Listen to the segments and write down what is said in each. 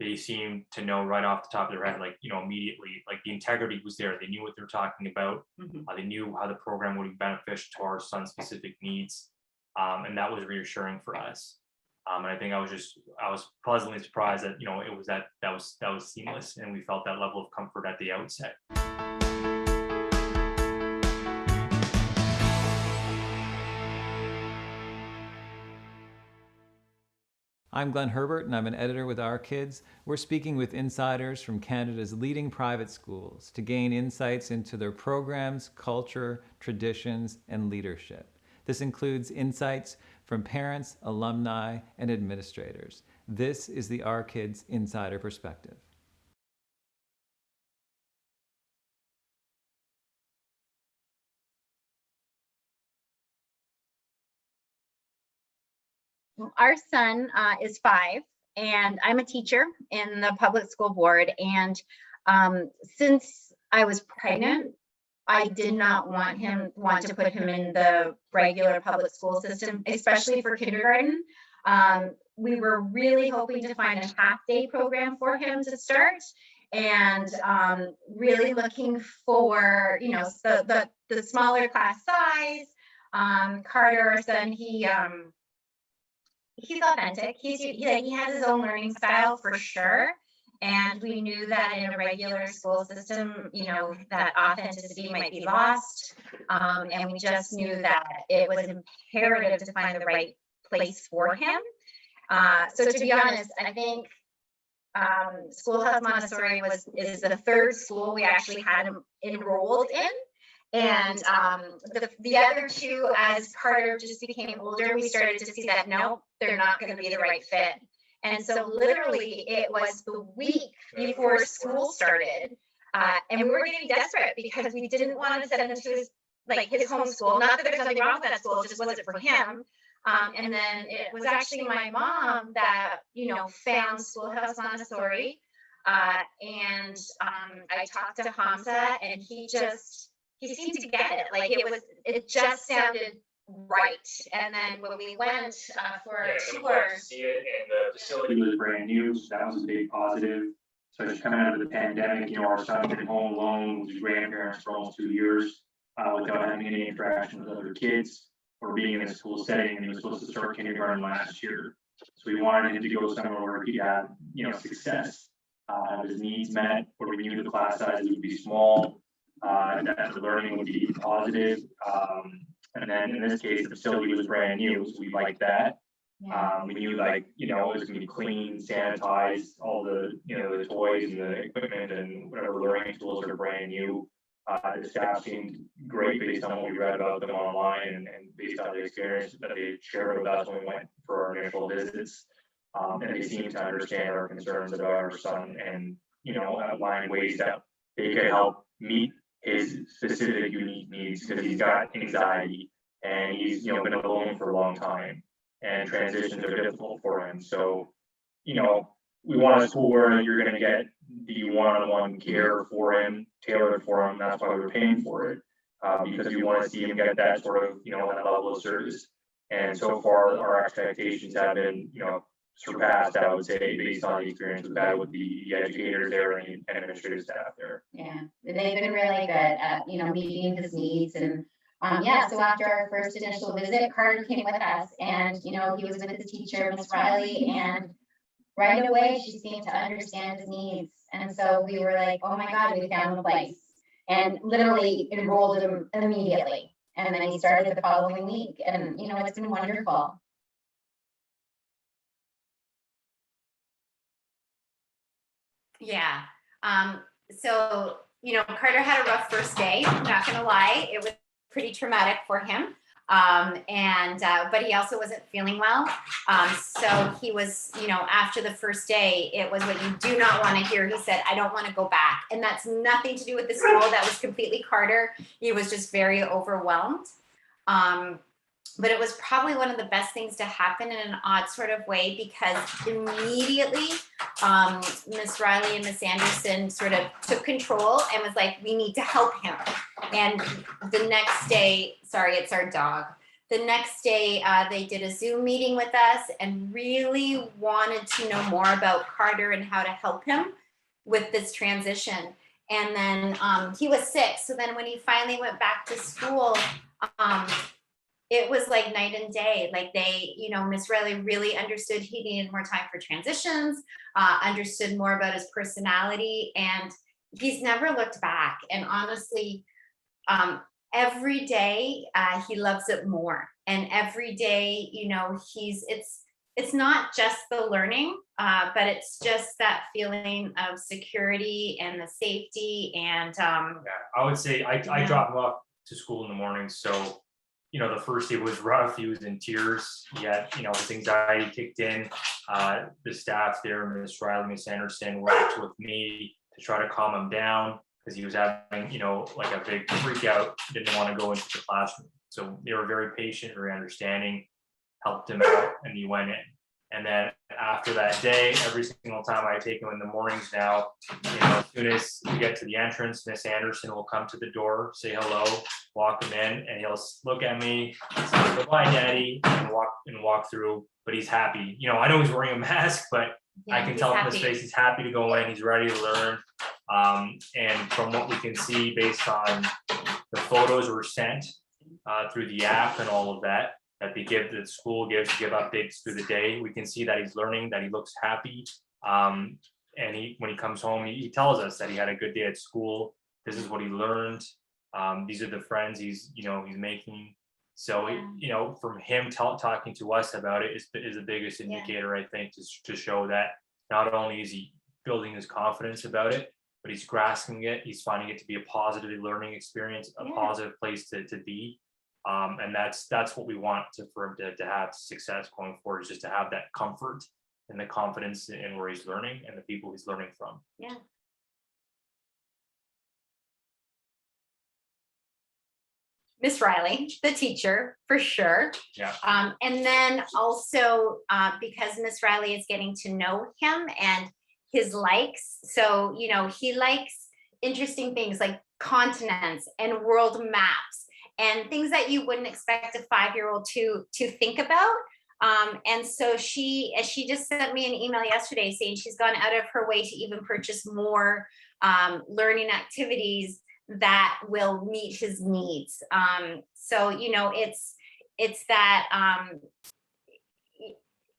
they seemed to know right off the top of their head, like, immediately, like the integrity was there. They knew what they were talking about. They knew how the program would be beneficial to our son's specific needs. And that was reassuring for us. And I think I was pleasantly surprised that, it was that was seamless, and we felt that level of comfort at the outset. I'm Glenn Herbert, and I'm an editor with Our Kids. We're speaking with insiders from Canada's leading private schools to gain insights into their programs, culture, traditions, and leadership. This includes insights from parents, alumni, and administrators. This is the Our Kids Insider Perspective. Our son is 5, and I'm a teacher in the public school board. And since I was pregnant, I did not want to put him in the regular public school system, especially for kindergarten. We were really hoping to find a half-day program for him to start, and really looking for, the smaller class size. Carter, our son, he's authentic. He has his own learning style for sure. And we knew that in a regular school system, that authenticity might be lost. And we just knew that it was imperative to find the right place for him. So to be honest, I think Schoolhouse Montessori is the third school we actually had him enrolled in. And the other two, as Carter just became older, we started to see that, no, they're not going to be the right fit. And so literally it was the week before school started, and we were getting desperate because we didn't want to send him to his home school. Not that there's nothing wrong with that school, it just wasn't for him. And then it was actually my mom that, found Schoolhouse Montessori. And I talked to Hamza, and he seemed to get it. It just sounded right. And then when we went for a tour, See it, and the facility was brand new, so that was a big positive. So just coming out of the pandemic, our son been home alone with his grandparents for almost 2 years without having any interaction with other kids or being in a school setting. And he was supposed to start kindergarten last year, so we wanted him to go somewhere where he could have success, have his needs met, where we knew the class sizes would be small, that the learning would be positive. And then in this case, the facility was brand new, so we liked that. We knew it was gonna be clean, sanitized, all the the toys and the equipment and whatever learning tools are brand new. The staff seemed great based on what we read about them online and based on the experience that they shared with us when we went for our initial visits. And they seemed to understand our concerns about our son and outline ways that they could help meet his specific unique needs, because he's got anxiety and he's been alone for a long time, and transitions are difficult for him. So we want a school where you're going to get the one-on-one care for him, tailored for him. That's why we're paying for it, because we want to see him get that sort of that level of service. And so far our expectations have been surpassed, I would say, based on the experience we've had with the educators there and administrative staff there. Yeah, they've been really good at meeting his needs. And so after our first initial visit, Carter came with us, and he was with his teacher, Miss Riley, and right away she seemed to understand his needs. And so we were like, oh my God, we found the place, and literally enrolled him immediately. And then he started the following week, and it's been wonderful. Yeah. So, Carter had a rough first day, not gonna lie. It was pretty traumatic for him. But he also wasn't feeling well. So he was, after the first day, it was what you do not want to hear. He said, I don't want to go back. And that's nothing to do with the school. That was completely Carter. He was just very overwhelmed. But it was probably one of the best things to happen in an odd sort of way, because immediately Miss Riley and Miss Anderson sort of took control and was like, we need to help him. And the next day, sorry, it's our dog. The next day, they did a Zoom meeting with us and really wanted to know more about Carter and how to help him with this transition. And then he was sick. So then when he finally went back to school, it was like night and day. Like they, Miss Riley really understood he needed more time for transitions, understood more about his personality, and he's never looked back. And honestly, every day he loves it more. And every day, it's not just the learning, but it's just that feeling of security and the safety. And Yeah, I would say I drop him off to school in the morning. So, the first day was rough. He was in tears. Yet, his anxiety kicked in. The staff there, Miss Riley, Miss Anderson, worked with me to try to calm him down because he was having, like a big freak out. Didn't want to go into the classroom. So they were very patient, very understanding, helped him out, and he went in. And then after that day, every single time I take him in the mornings now, as soon as we get to the entrance, Miss Anderson will come to the door, say hello, walk him in, and he'll look at me, say goodbye, Daddy, and walk through. But he's happy. I know he's wearing a mask, but I can tell from his face he's happy to go in. He's ready to learn. And from what we can see, based on the photos were sent through the app and all of that the school gives to give updates through the day, we can see that he's learning, that he looks happy. And when he comes home, he tells us that he had a good day at school. This is what he learned. These are the friends he's making. So, from him talking to us about it is the biggest indicator, I think, to show that not only is he building his confidence about it, but he's grasping it. He's finding it to be a positive learning experience, a positive place to be. And that's what we want for him to have success going forward, is just to have that comfort and the confidence in where he's learning and the people he's learning from. Yeah. Miss Riley, the teacher, for sure. Yeah. And then also because Miss Riley is getting to know him and his likes. So, he likes interesting things like continents and world maps and things that you wouldn't expect a 5-year-old to think about. And so she just sent me an email yesterday saying she's gone out of her way to even purchase more learning activities that will meet his needs. So, it's that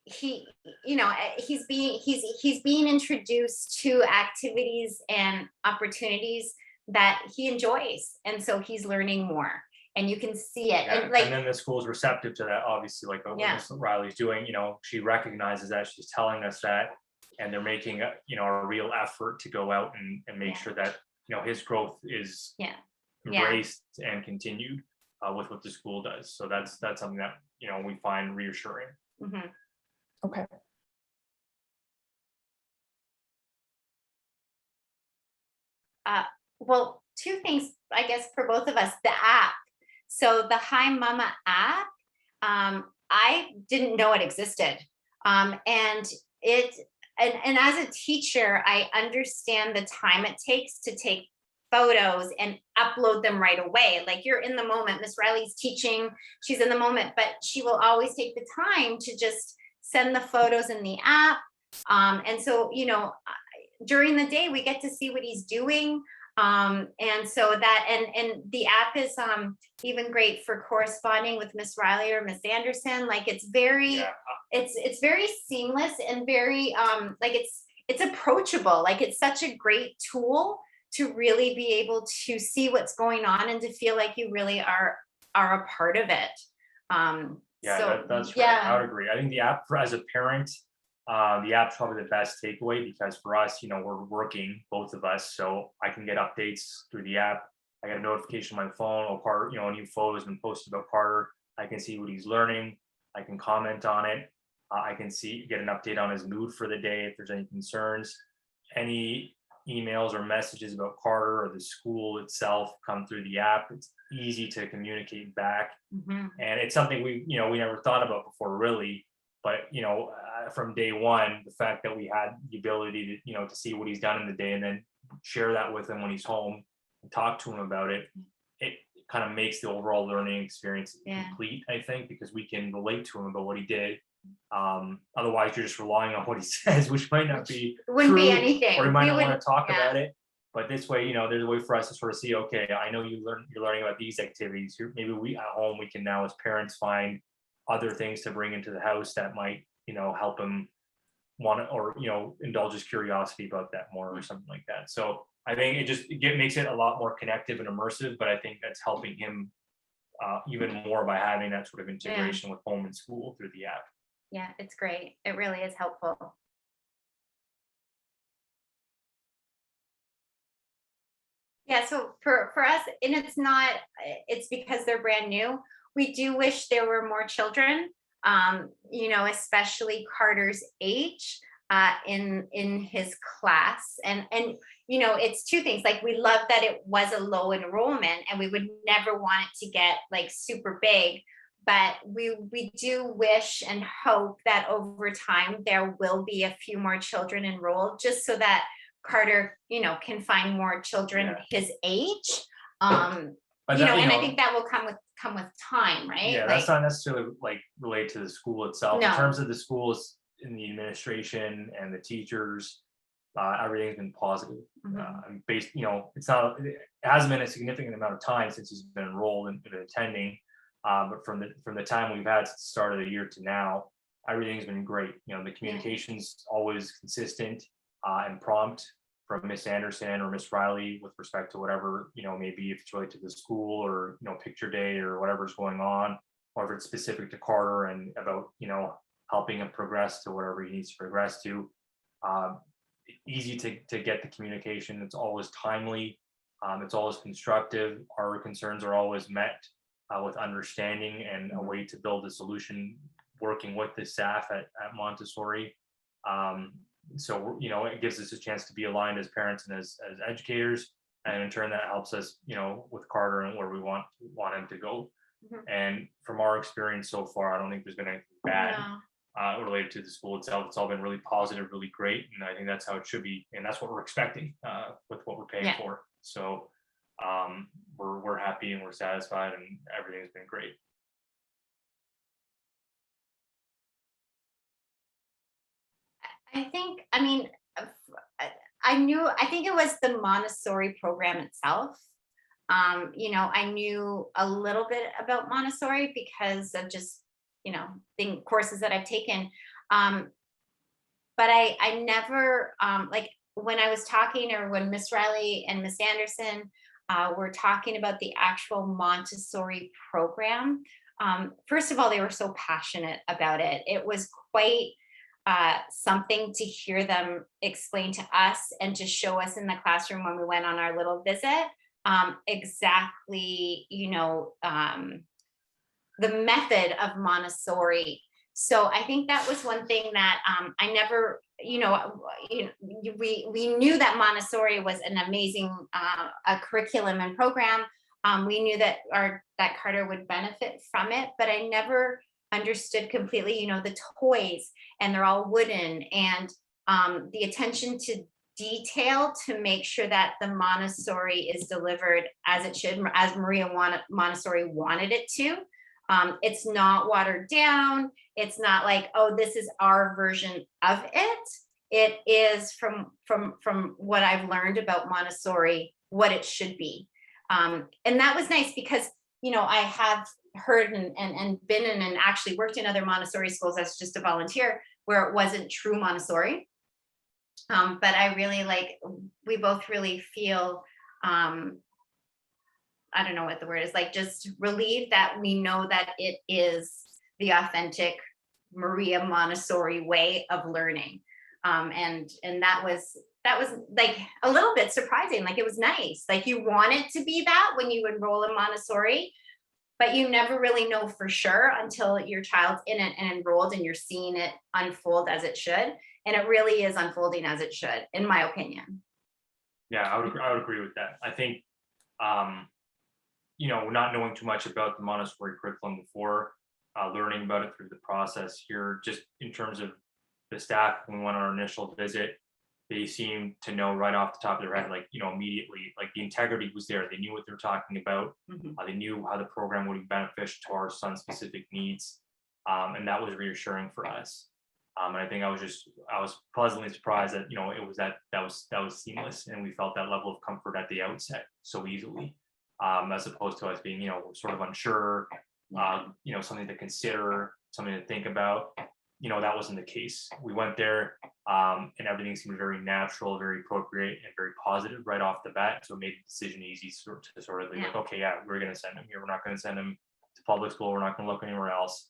he's being introduced to activities and opportunities that he enjoys. And so he's learning more. And you can see it. Yeah. And then the school's receptive to that, obviously, like what Miss Riley's doing. She recognizes that, she's telling us that, and they're making a real effort to go out and make sure that his growth is embraced and continued with what the school does. So that's something that we find reassuring. Mm-hmm. Okay. Well, two things, I guess, for both of us. The app. So the Hi Mama app, I didn't know it existed. And as a teacher, I understand the time it takes to take photos and upload them right away. Like, you're in the moment. Miss Riley's teaching, she's in the moment, but she will always take the time to just send the photos in the app. And so, during the day, we get to see what he's doing. And so that, and the app is even great for corresponding with Miss Riley or Miss Anderson. Like, it's very, it's very seamless and very, like, it's approachable. Like, it's such a great tool to really be able to see what's going on and to feel like you really are a part of it. That's right. I would agree. I think the app, as a parent, the app's probably the best takeaway, because for us, we're working, both of us, so I can get updates through the app. I get a notification on my phone, or Carter, a new photo has been posted about Carter. I can see what he's learning. I can comment on it. I can get an update on his mood for the day, if there's any concerns. Any emails or messages about Carter or the school itself come through the app. It's easy to communicate back. Mm-hmm. And it's something we never thought about before, really. But from day one, the fact that we had the ability to see what he's done in the day and then share that with him when he's home and talk to him about it, kind of makes the overall learning experience Yeah. complete, I think, because we can relate to him about what he did. Otherwise, you're just relying on what he says, which might not be It wouldn't be true, anything. or you might We not want wouldn't- to talk yeah. about it. But this way, there's a way for us to sort of see, okay, I know you're learning about these activities. Maybe we at home, we can now as parents find other things to bring into the house that might, help him want to, or, indulge his curiosity about that more or something like that. So I think it makes it a lot more connective and immersive, but I think that's helping him even more by having that sort of integration with home and school through the app. Yeah, it's great. It really is helpful. Yeah, so for us, and it's because they're brand new. We do wish there were more children, especially Carter's age in his class. And it's two things. Like, we love that it was a low enrollment, and we would never want it to get like super big. But we do wish and hope that over time there will be a few more children enrolled, just so that Carter, can find more children his age. And I think that will come with time, right? Yeah, that's not necessarily like related to the school itself. No. In terms of the schools, in the administration and the teachers, everything's been positive. Mhm. Based, it hasn't been a significant amount of time since he's been enrolled and been attending. But from the time we've had since the start of the year to now, everything's been great. The communication's always consistent and prompt from Miss Anderson or Miss Riley with respect to whatever, maybe if it's related to the school or, picture day or whatever's going on, or if it's specific to Carter and about, helping him progress to whatever he needs to progress to. Easy to get the communication. It's always timely. It's always constructive. Our concerns are always met with understanding and a way to build a solution working with the staff at Montessori. So it gives us a chance to be aligned as parents and as educators, and in turn that helps us with Carter and where we want him to go. Mhm. And from our experience so far, I don't think there's been anything bad No. related to the school itself. It's all been really positive, really great, and I think that's how it should be, and that's what we're expecting with what we're paying for. So we're happy and we're satisfied, and everything's been great. I think it was the Montessori program itself. I knew a little bit about Montessori because of just, courses that I've taken. But I never, like, when I was talking, or when Miss Riley and Miss Anderson were talking about the actual Montessori program. First of all, they were so passionate about it. It was quite something to hear them explain to us and to show us in the classroom when we went on our little visit, exactly, the method of Montessori. So I think that was one thing that I never, we knew that Montessori was an amazing a curriculum and program. We knew that that Carter would benefit from it, but I never understood completely, the toys, and they're all wooden, and the attention to detail to make sure that the Montessori is delivered as it should, as Maria Montessori wanted it to. It's not watered down. It's not like, oh, this is our version of it. It is from what I've learned about Montessori, what it should be. And that was nice because, I have heard and been in and actually worked in other Montessori schools as just a volunteer where it wasn't true Montessori. But I really we both really feel, I don't know what the word is, like, just relieved that we know that it is the authentic Maria Montessori way of learning. And that was like a little bit surprising. Like, it was nice. Like, you want it to be that when you enroll in Montessori, but you never really know for sure until your child's in it and enrolled and you're seeing it unfold as it should. And it really is unfolding as it should, in my opinion. Yeah, I would agree with that. I think, not knowing too much about the Montessori curriculum before, learning about it through the process here, just in terms of the staff when we went on our initial visit, they seemed to know right off the top of their head, like, immediately, like the integrity was there. They knew what they were talking about. They knew how the program would be beneficial to our son's specific needs. And that was reassuring for us. And I think I was pleasantly surprised that, it was that was seamless, and we felt that level of comfort at the outset so easily, as opposed to us being, sort of unsure, something to consider, something to think about. That wasn't the case. We went there, and everything seemed very natural, very appropriate, and very positive right off the bat. So it made the decision easy to sort of like, okay, yeah, we're going to send him here. We're not going to send him to public school. We're not going to look anywhere else.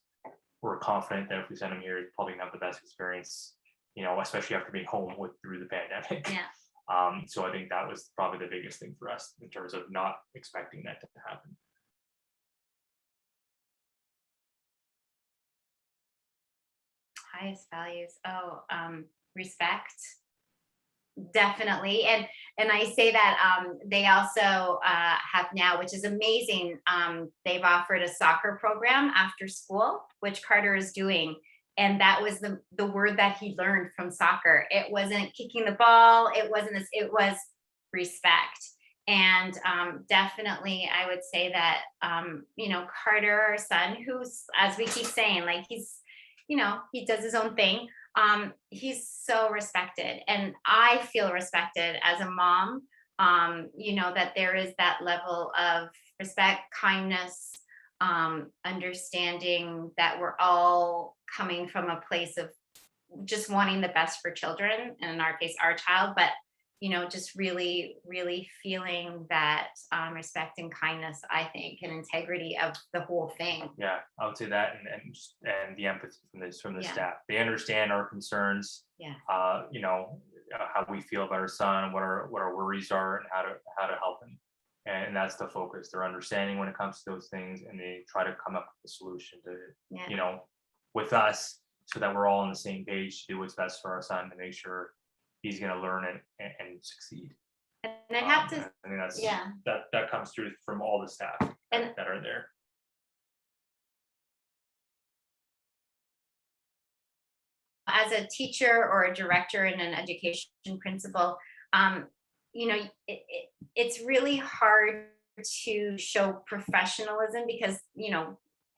We're confident that if we send him here, he's probably gonna have the best experience, especially after being home through the pandemic. Yeah. So I think that was probably the biggest thing for us in terms of not expecting that to happen. Highest values. Respect. Definitely. And I say that they also have now, which is amazing. They've offered a soccer program after school, which Carter is doing. And that was the word that he learned from soccer. It wasn't kicking the ball. It wasn't this, it was respect. And definitely, I would say that, Carter, our son, who's, as we keep saying, like he does his own thing. He's so respected, and I feel respected as a mom, that there is that level of respect, kindness, understanding that we're all coming from a place of just wanting the best for children, and in our case, our child, but just really, really feeling that respect and kindness, I think, and integrity of the whole thing. Yeah, I would say that, and the empathy from the Yeah. staff. They understand our concerns. Yeah. How we feel about our son, what our worries are, and how to help him. And that's the focus. They're understanding when it comes to those things, and they try to come up with a solution to, Yeah. with us, so that we're all on the same page to do what's best for our son, to make sure he's going to learn it and succeed. And I have to, I think that's yeah. that comes through from all the staff And- that are there. As a teacher or a director and an education principal, it's really hard to show professionalism because,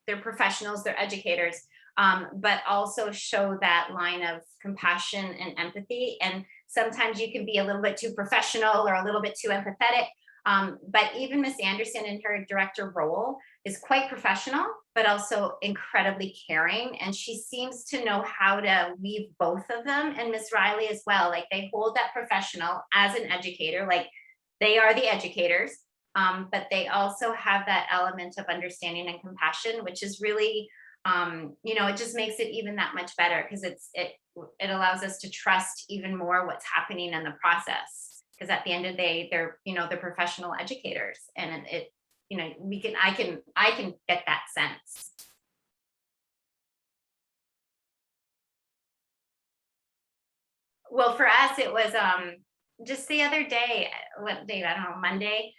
they're professionals, they're educators, but also show that line of compassion and empathy. And sometimes you can be a little bit too professional or a little bit too empathetic. But even Miss Anderson in her director role is quite professional, but also incredibly caring. And she seems to know how to weave both of them. And Miss Riley as well. Like they hold that professional as an educator, like they are the educators, but they also have that element of understanding and compassion, which is really, it just makes it even that much better because it allows us to trust even more what's happening in the process. Because at the end of the day, they're professional educators, and I can get that sense. Well, for us, it was just the other day, what day, I don't know, Monday,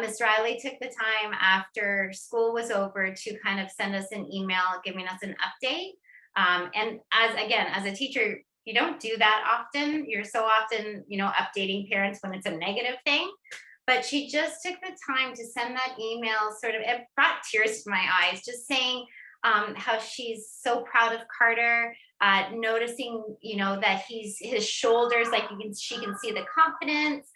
Miss Riley took the time after school was over to kind of send us an email giving us an update. And as a teacher, you don't do that often. You're so often, updating parents when it's a negative thing. But she just took the time to send that email, it brought tears to my eyes, just saying how she's so proud of Carter, noticing, that his shoulders, like she can see the confidence.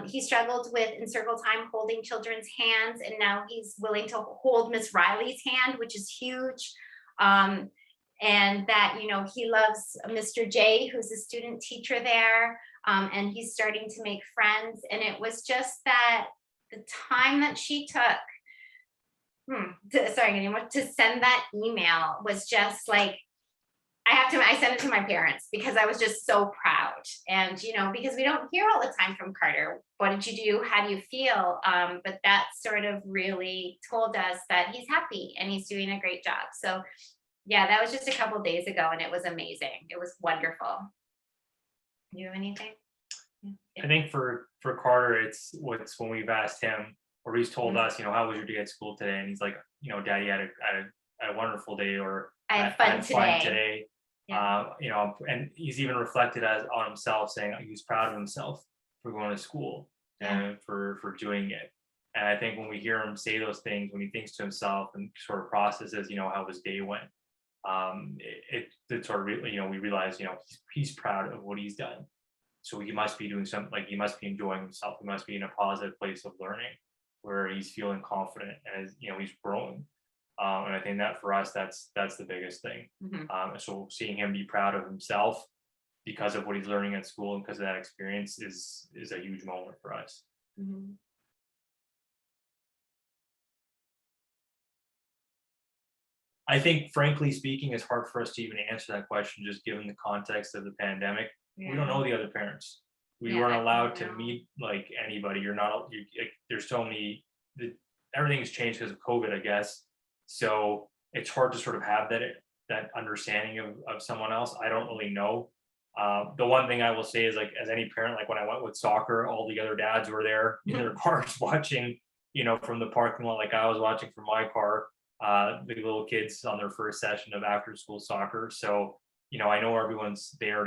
He struggled with in circle time holding children's hands, and now he's willing to hold Miss Riley's hand, which is huge. And that, he loves Mr. J, who's a student teacher there, and he's starting to make friends. And it was just that the time that she took, to send that email was just like, I sent it to my parents because I was just so proud. And, because we don't hear all the time from Carter, what did you do? How do you feel? But that sort of really told us that he's happy and he's doing a great job. So yeah, that was just a couple days ago, and it was amazing. It was wonderful. You have anything? I think for Carter, it's when we've asked him, or he's told us, how was your day at school today? And he's like, Daddy, I had a wonderful day, or I had fun today. You know, and he's even reflected on himself, saying he's proud of himself for going to school and for doing it. And I think when we hear him say those things, when he thinks to himself and sort of processes, you know, how his day went, it sort of you know, we realize, you know, he's proud of what he's done. So he must be doing something, like he must be enjoying himself. He must be in a positive place of learning where he's feeling confident and, you know, he's growing. And I think that for us, that's the biggest thing. So seeing him be proud of himself because of what he's learning at school and because of that experience is a huge moment for us. I think, frankly speaking, it's hard for us to even answer that question, just given the context of the pandemic. We don't know the other parents. We weren't allowed to meet like anybody. You're not. Like, there's so many. Everything's changed because of COVID, I guess. So it's hard to sort of have that understanding of someone else. I don't really know. The one thing I will say is, like, as any parent, like when I went with soccer, all the other dads were there in their cars watching, you know, from the parking lot, like I was watching from my car. The little kids on their first session of after school soccer. So, you know, I know everyone's there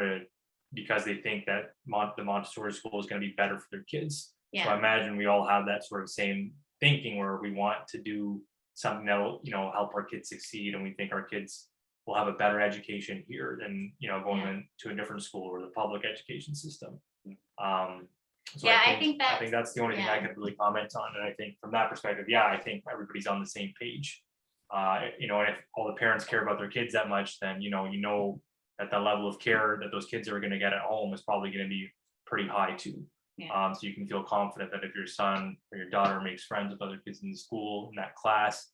because they think that the Montessori school is going to be better for their kids. So I imagine we all have that sort of same thinking where we want to do something that will, you know, help our kids succeed. And we think our kids will have a better education here than, you know, going into a different school or the public education system. So I think that's the only thing I could really comment on. And I think from that perspective, I think everybody's on the same page. You know, and if all the parents care about their kids that much, then you know that the level of care that those kids are going to get at home is probably going to be pretty high too. So you can feel confident that if your son or your daughter makes friends with other kids in the school in that class,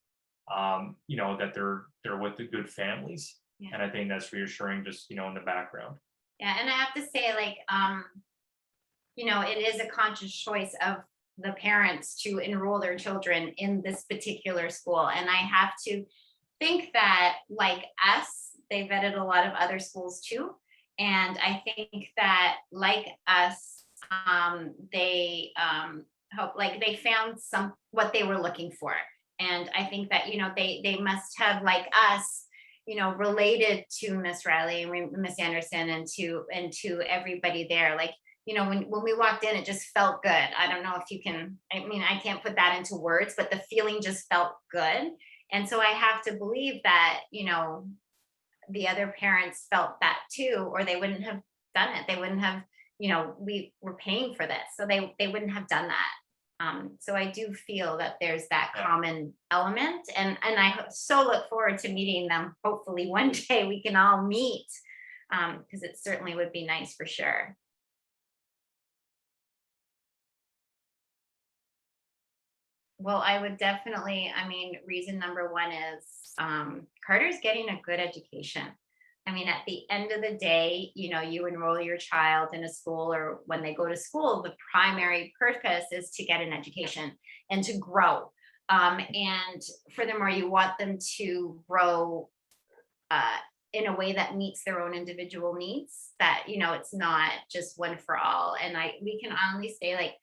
you know, that they're with the good families. And I think that's reassuring, just, you know, in the background. And I have to say, like, you know, it is a conscious choice of the parents to enroll their children in this particular school. And I have to think that, like us, they vetted a lot of other schools too. And I think that, like us, they hope, like, they found what they were looking for. And I think that, you know, they must have, like us, you know, related to Miss Riley and Miss Anderson and to everybody there. Like, you know, when we walked in, it just felt good. I don't know if you can, I mean, I can't put that into words, but the feeling just felt good. And so I have to believe that, you know, the other parents felt that too, or they wouldn't have done it. They wouldn't have, you know, we were paying for this, so they wouldn't have done that. So I do feel that there's that common element, and I so look forward to meeting them. Hopefully one day we can all meet, because it certainly would be nice for sure. Well, I would definitely, I mean, reason number one is Carter's getting a good education. I mean, at the end of the day, you know, you enroll your child in a school, or when they go to school, the primary purpose is to get an education and to grow. And furthermore, you want them to grow in a way that meets their own individual needs, that, you know, it's not just one for all. And we can honestly say, like,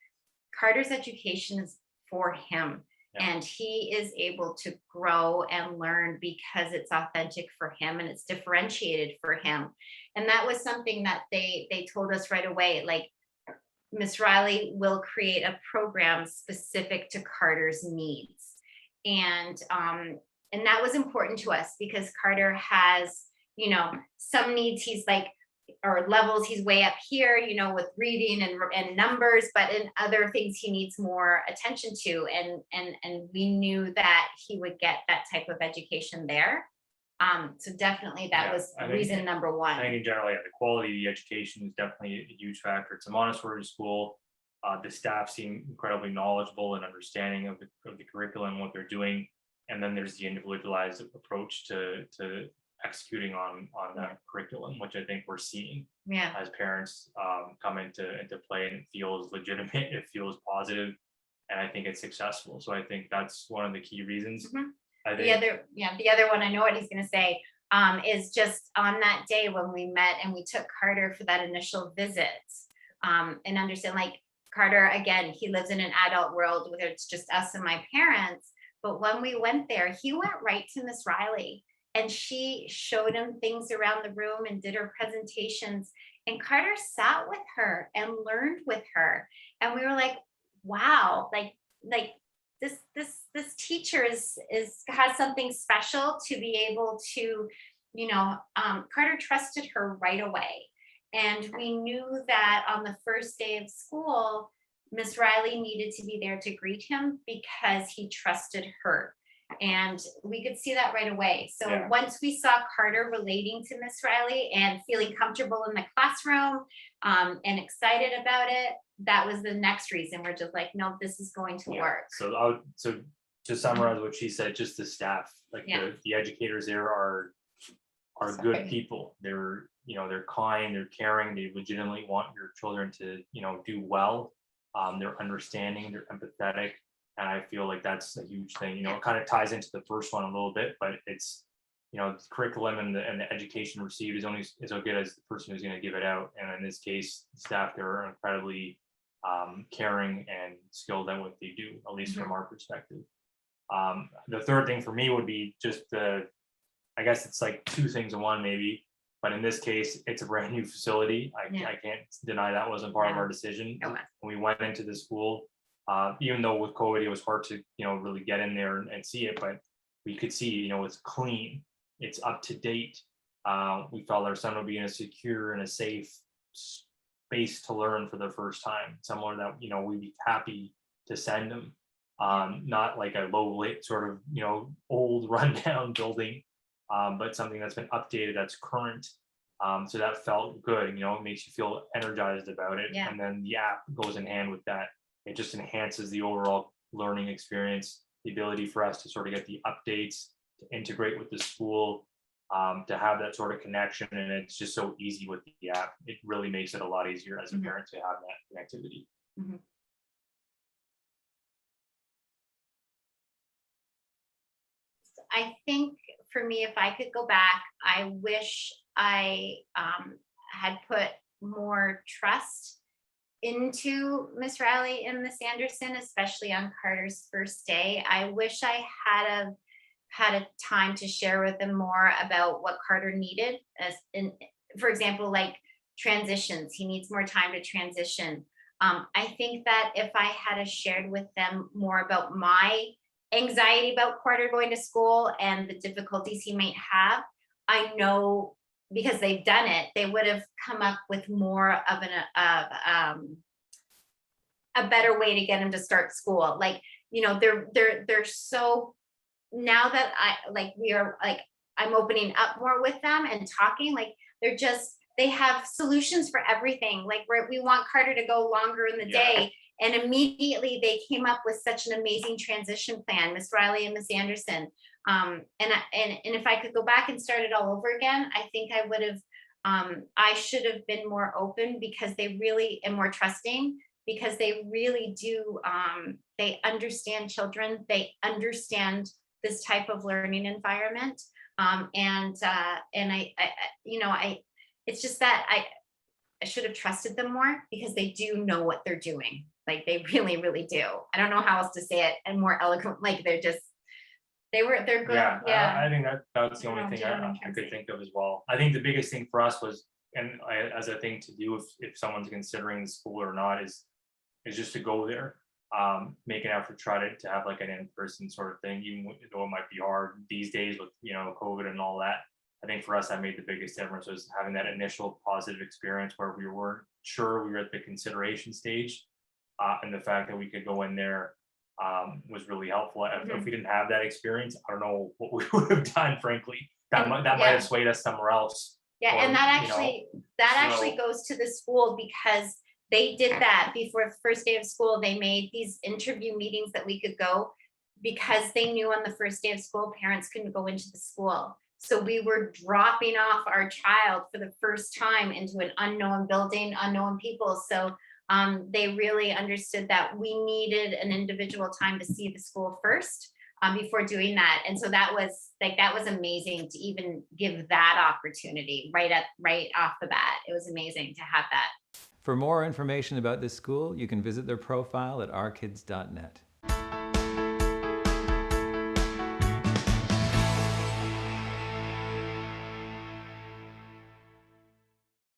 Carter's education is for him. And he is able to grow and learn because it's authentic for him and it's differentiated for him. And that was something that they told us right away, like, Miss Riley will create a program specific to Carter's needs. And that was important to us because Carter has, you know, some needs he's like, or levels he's way up here, you know, with reading and numbers, but in other things he needs more attention to, and we knew that he would get that type of education there. So definitely that was reason number one. I think in general, the quality of the education is definitely a huge factor. It's a Montessori school. The staff seem incredibly knowledgeable and understanding of the curriculum, what they're doing, and then there's the individualized approach to executing on that curriculum, which I think we're seeing as parents come into play, and it feels legitimate, it feels positive, and I think it's successful. So I think that's one of the key reasons. I think the other one, I know what he's going to say, is just on that day when we met and we took Carter for that initial visit, and understand, like, Carter, again, he lives in an adult world where it's just us and my parents, but when we went there, he went right to Miss Riley. and she showed him things around the room and did her presentations. And Carter sat with her and learned with her. And we were like, wow, like this teacher is has something special to be able to, Carter trusted her right away. And we knew that on the first day of school, Miss Riley needed to be there to greet him because he trusted her. And we could see that right away. So Yeah. once we saw Carter relating to Miss Riley and feeling comfortable in the classroom, and excited about it, that was the next reason. We're just like, no, this is going to work. So to summarize what she said, just the staff, like Yeah. the educators there are Sorry. good people. They're kind, they're caring, they legitimately want your children to, do well. They're understanding, they're empathetic. And I feel like that's a huge thing. It kind of ties into the first one a little bit, but it's, the curriculum and the education received is only as good as the person who's going to give it out. And in this case, staff, they're incredibly caring and skilled at what they do, at least from our perspective. The third thing for me would be just I guess it's like two things in one maybe, but in this case, it's a brand new facility. I can't deny that wasn't part of our decision. No. When we went into the school, even though with COVID, it was hard to, really get in there and see it, but we could see, it's clean, it's up to date. We felt our son would be in a secure and a safe space to learn for the first time, somewhere that, we'd be happy to send him. Not like a low lit sort of, old rundown building, but something that's been updated, that's current. So that felt good, it makes you feel energized about it. Yeah. And then the app goes in hand with that. It just enhances the overall learning experience, the ability for us to sort of get the updates, to integrate with the school, to have that sort of connection. And it's just so easy with the app. It really makes it a lot easier as a parent to have that connectivity. Mhm. I think for me, if I could go back, I wish I had put more trust into Miss Riley and Miss Anderson, especially on Carter's first day. I wish I had a time to share with them more about what Carter needed, as in, for example, like transitions. He needs more time to transition. I think that if I had shared with them more about my anxiety about Carter going to school and the difficulties he might have, I know, because they've done it, they would have come up with more of a better way to get him to start school. Like, they're so, now that I'm opening up more with them and talking, like they have solutions for everything. Like we want Carter to go longer in the day. And immediately they came up with such an amazing transition plan, Miss Riley and Miss Anderson. And if I could go back and start it all over again, I think I would have, I should have been more open, because they really, and more trusting, because they really do, they understand children, they understand this type of learning environment. It's just that I should have trusted them more, because they do know what they're doing. Like they really, really do. I don't know how else to say it and more eloquent. Like they're good. I think that's the I don't only know, thing do you know what I'm I trying to could say? think of as well. I think the biggest thing for us was, as a thing to do if someone's considering school or not, is just to go there, make an effort, try to have like an in-person sort of thing, even though it might be hard these days with COVID and all that. I think for us, that made the biggest difference, was having that initial positive experience where we weren't sure we were at the consideration stage, and the fact that we could go in there was really helpful. If we didn't have that experience, I don't know what we would have done, frankly. That might have swayed us somewhere else. Yeah, Or, and that actually goes to the school, because they did that before the first day of school. They made these interview meetings that we could go, because they knew on the first day of school, parents couldn't go into the school. So we were dropping off our child for the first time into an unknown building, unknown people. So they really understood that we needed an individual time to see the school first, before doing that. And so that was amazing to even give that opportunity right off the bat. It was amazing to have that. For more information about this school, you can visit their profile at ourkids.net.